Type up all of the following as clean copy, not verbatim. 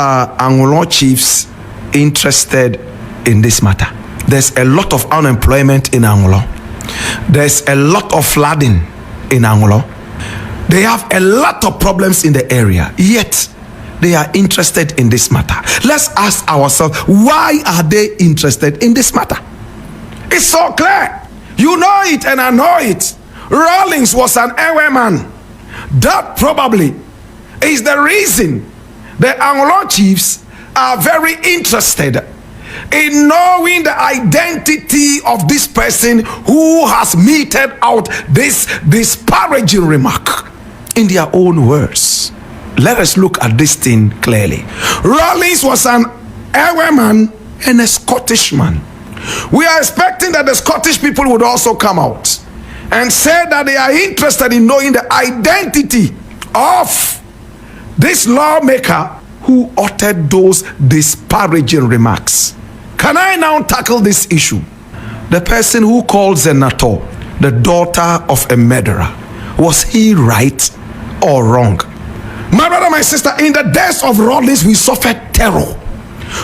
are Anglo chiefs interested in this matter? There's a lot of unemployment in Anglo. There's a lot of flooding in Anglo. They have a lot of problems in the area, yet they are interested in this matter. Let's ask ourselves, why are they interested in this matter? It's so clear. You know it and I know it. Rawlings was an Ewe man. That probably is the reason the Anglo chiefs are very interested in knowing the identity of this person who has meted out this disparaging remark. In their own words, let us look at this thing clearly. Rawlings was an Ewe man and a Scottish man. We are expecting that the Scottish people would also come out and say that they are interested in knowing the identity of this lawmaker who uttered those disparaging remarks. Can I now tackle this issue? The person who called Zenator the daughter of a murderer, was he right or wrong? My brother, my sister, in the days of Rawlings, we suffered terror.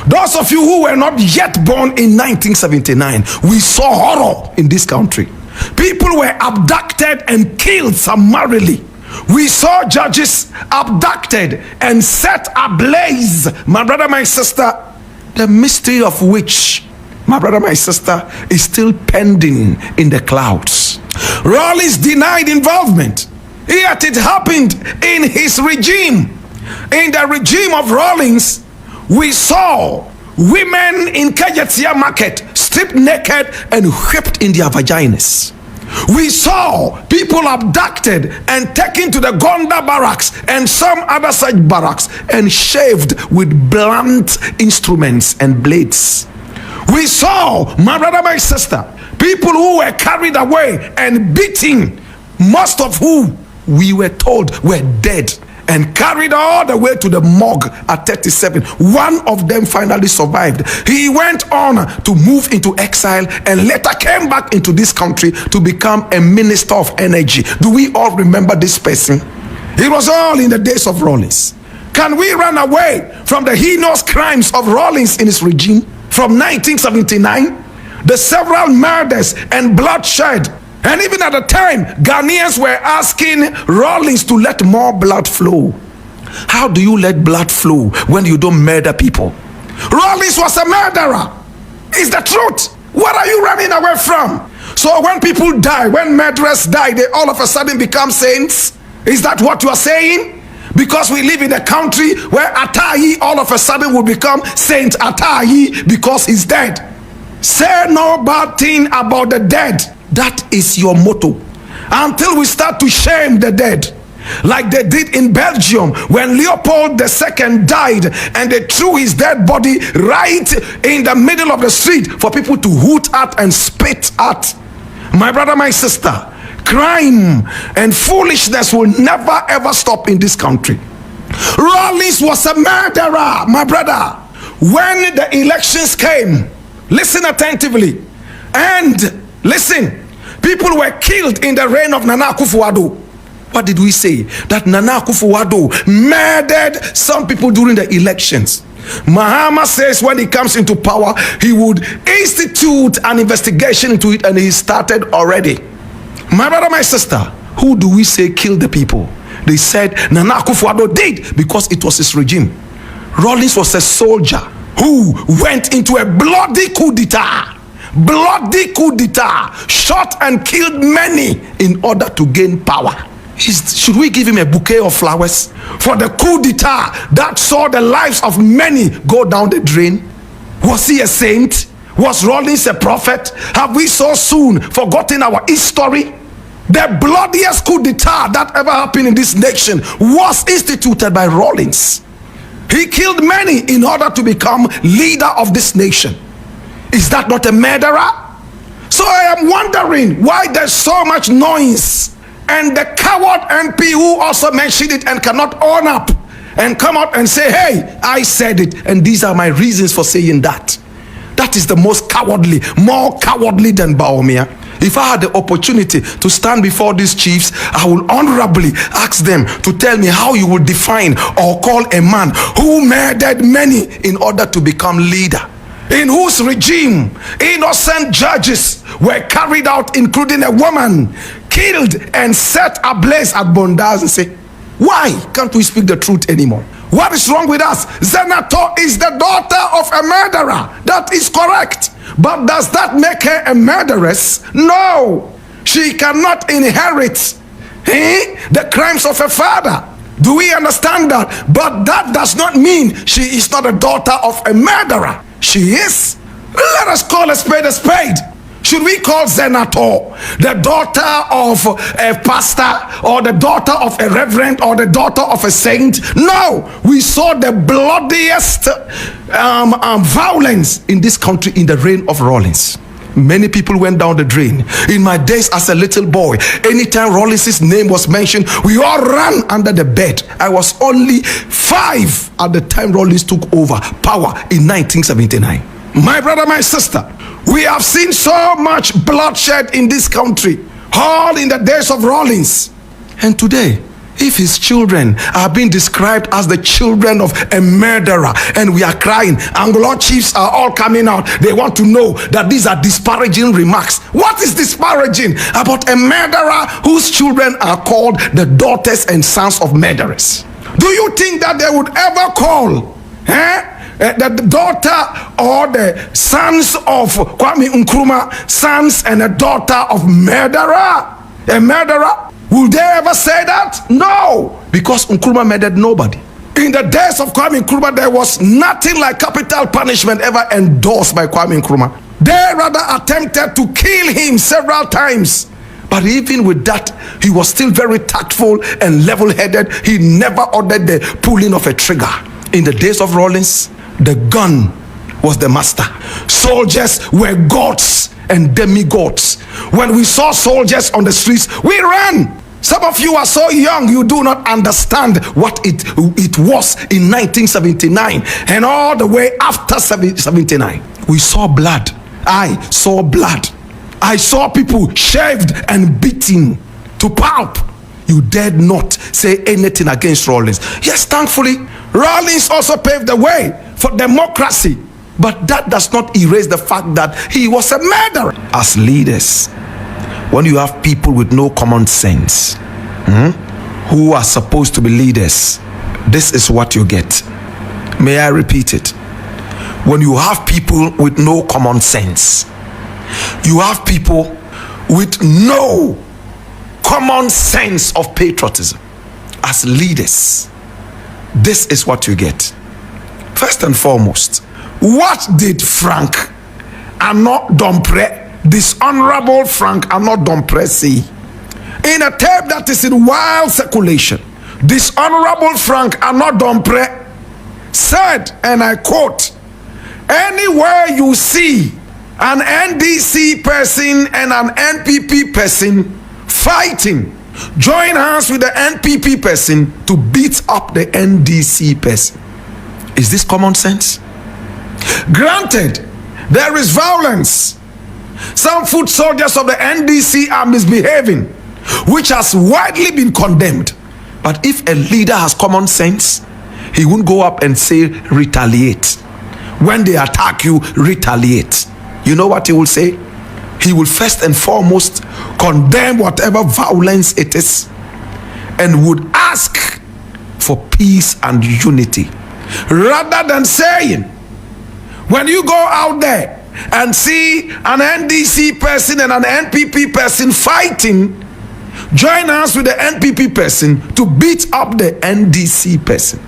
Those of you who were not yet born in 1979, we saw horror in this country. People were abducted and killed summarily. We saw judges abducted and set ablaze. My brother, my sister, the mystery of which, my brother, my sister, is still pending in the clouds. Rawlings denied involvement, yet it happened in his regime. In the regime of Rawlings, we saw women in Kajetia market stripped naked and whipped in their vaginas. We saw people abducted and taken to the Gonda barracks and some other such barracks and shaved with blunt instruments and blades. We saw, my brother, my sister, people who were carried away and beaten, most of whom we were told were dead, and carried all the way to the morgue at 37. One of them finally survived. He went on to move into exile and later came back into this country to become a minister of energy. Do we all remember this person? It was all in the days of Rawlings. Can we run away from the heinous crimes of Rawlings in his regime from 1979? The several murders and bloodshed. And even at the time, Ghanaians were asking Rawlings to let more blood flow. How do you let blood flow when you don't murder people? Rawlings was a murderer. It's the truth. What are you running away from? So when people die, when murderers die, they all of a sudden become saints? Is that what you are saying? Because we live in a country where Atayi all of a sudden will become Saint Atayi because he's dead. Say no bad thing about the dead. That is your motto. Until we start to shame the dead, like they did in Belgium when Leopold II died and they threw his dead body right in the middle of the street for people to hoot at and spit at. My brother, my sister, crime and foolishness will never ever stop in this country. Rawlings was a murderer, my brother. When the elections came, listen attentively and listen, people were killed in the reign of Nana Akufo-Addo. What did we say? That Nana Akufo-Addo murdered some people during the elections. Mahama says when he comes into power, he would institute an investigation into it, and he started already. My brother, my sister, who do we say killed the people? They said Nana Akufo-Addo did because it was his regime. Rawlings was a soldier who went into a bloody coup d'etat. Bloody coup d'etat, shot and killed many in order to gain power. Should we give him a bouquet of flowers for the coup d'etat that saw the lives of many go down the drain? Was he a saint? Was Rawlings a prophet? Have we so soon forgotten our history? The bloodiest coup d'etat that ever happened in this nation was instituted by Rawlings. He killed many in order to become leader of this nation. Is that not a murderer? So I am wondering why there's so much noise, and the coward MP who also mentioned it and cannot own up and come out and say, hey, I said it and these are my reasons for saying that. That is the most cowardly, more cowardly than Baumia. If I had the opportunity to stand before these chiefs, I will honorably ask them to tell me how you would define or call a man who murdered many in order to become leader, in whose regime innocent judges were carried out, including a woman killed and set ablaze at Bondas, and say, why can't we speak the truth anymore? What is wrong with us? Zenator is the daughter of a murderer. That is correct. But does that make her a murderess? No. She cannot inherit the crimes of her father. Do we understand that? But that does not mean she is not a daughter of a murderer. She is. Let us call a spade a spade. Should we call Zenator the daughter of a pastor or the daughter of a reverend or the daughter of a saint? No, we saw the bloodiest violence in this country in the reign of Rawlings. Many people went down the drain. In my days as a little boy, anytime Rawlings' name was mentioned, we all ran under the bed. I was only 5 at the time Rawlings took over power in 1979. My brother, my sister, we have seen so much bloodshed in this country, all in the days of Rawlings. And today, if his children are being described as the children of a murderer, and we are crying, Anglo chiefs are all coming out, they want to know that these are disparaging remarks. What is disparaging about a murderer whose children are called the daughters and sons of murderers? Do you think that they would ever call the daughter or the sons of Kwame Nkrumah sons and a daughter of murderer? A murderer? Will they ever say that? No, because Nkrumah murdered nobody. In the days of Kwame Nkrumah, there was nothing like capital punishment ever endorsed by Kwame Nkrumah. They rather attempted to kill him several times. But even with that, he was still very tactful and level-headed. He never ordered the pulling of a trigger. In the days of Rawlings, the gun was the master. Soldiers were gods and demigods. When we saw soldiers on the streets, we ran. Some of you are so young, you do not understand what it was in 1979 and all the way after 79. We saw blood. I saw blood. I saw people shaved and beaten to pulp. You dared not say anything against Rawlings. Yes, thankfully, Rawlings also paved the way for democracy. But that does not erase the fact that he was a murderer. As leaders, when you have people with no common sense, who are supposed to be leaders, this is what you get. May I repeat it? When you have people with no common sense, you have people with no common sense of patriotism. As leaders, this is what you get. First and foremost, what did Frank Arnaud Dompré, dishonorable Frank Arnaud Dompré, say? In a tape that is in wild circulation, dishonorable Frank Arnaud Dompré said, and I quote, "Anywhere you see an NDC person and an NPP person fighting, join hands with the NPP person to beat up the NDC person." Is this common sense? Granted, there is violence. Some foot soldiers of the NDC are misbehaving, which has widely been condemned. But if a leader has common sense, he won't go up and say, retaliate. When they attack you, retaliate. You know what he will say? He will first and foremost condemn whatever violence it is and would ask for peace and unity. Rather than saying, when you go out there and see an NDC person and an NPP person fighting, join hands with the NPP person to beat up the NDC person.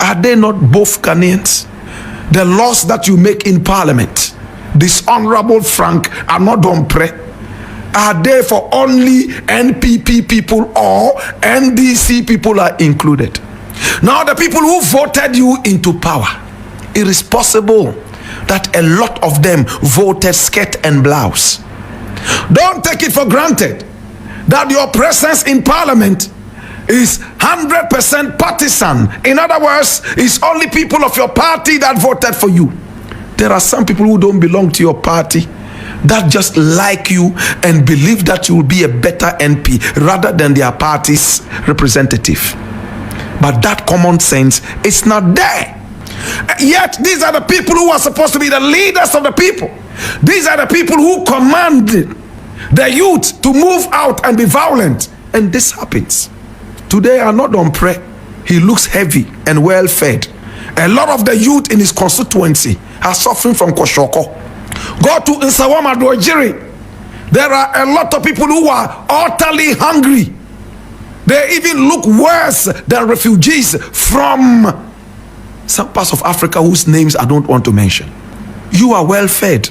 Are they not both Ghanaians? The laws that you make in parliament, dishonorable Frank Arnaud Dompré, are they for only NPP people or NDC people are included? Now the people who voted you into power, it is possible that a lot of them voted skirt and blouse. Don't take it for granted that your presence in parliament is 100% partisan. In other words, it's only people of your party that voted for you. There are some people who don't belong to your party that just like you and believe that you will be a better NP rather than their party's representative. But that common sense is not there. Yet these are the people who are supposed to be the leaders of the people. These are the people who commanded the youth to move out and be violent. And this happens. Today, Anodom Pre, he looks heavy and well fed. A lot of the youth in his constituency are suffering from Koshoko. Go to Nsawama Dojiri. There are a lot of people who are utterly hungry. They even look worse than refugees from some parts of Africa whose names I don't want to mention. You are well fed.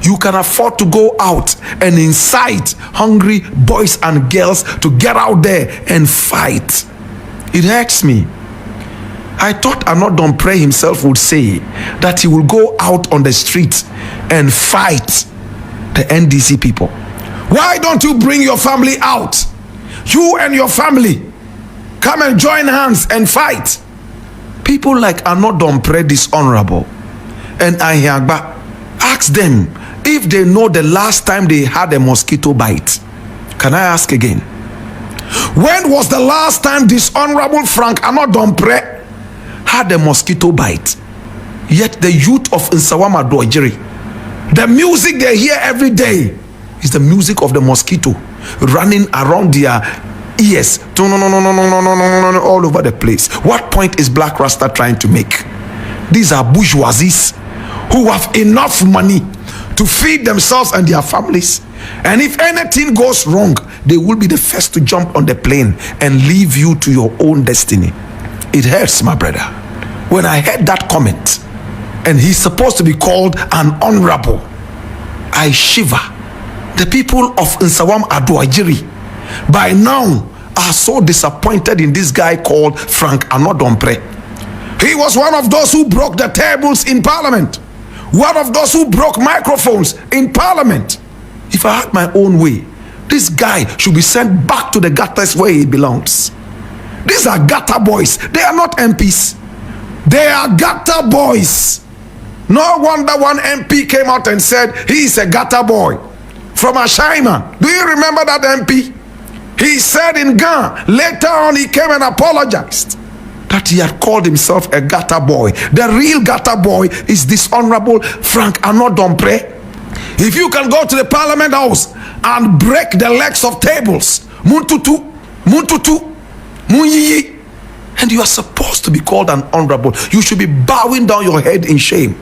You can afford to go out and incite hungry boys and girls to get out there and fight. It hurts me. I thought Anodom Pre himself would say that he will go out on the streets and fight the NDC people. Why don't you bring your family out? You and your family come and join hands and fight. People like Anodom Pre dishonorable and Ahiagba, ask them if they know the last time they had a mosquito bite. Can I ask again? When was the last time dishonorable Frank Anodom Pre had a mosquito bite? Yet the youth of Nsawama Dojiri, the music they hear every day is the music of the mosquito running around their ears all over the place. What point is Blakk Rasta trying to make? These are bourgeoisies who have enough money to feed themselves and their families, and if anything goes wrong, they will be the first to jump on the plane and leave you to your own destiny. It hurts, my brother. When I heard that comment, and he's supposed to be called an honorable, I shiver. The people of Nsawam Adwajiri by now are so disappointed in this guy called Frank Anodom Pre. He was one of those who broke the tables in parliament, one of those who broke microphones in parliament. If I had my own way, this guy should be sent back to the gutters where he belongs. These are gutter boys. They are not MPs. They are gutter boys. No wonder one MP came out and said he is a gutter boy from Ashaima. Do you remember that MP? He said in Ghana, later on he came and apologized that he had called himself a gutter boy. The real gutter boy is this honorable Frank Anodom Pre. If you can go to the parliament house and break the legs of tables, muntutu, munyiyi, and you are supposed to be called an honorable, you should be bowing down your head in shame.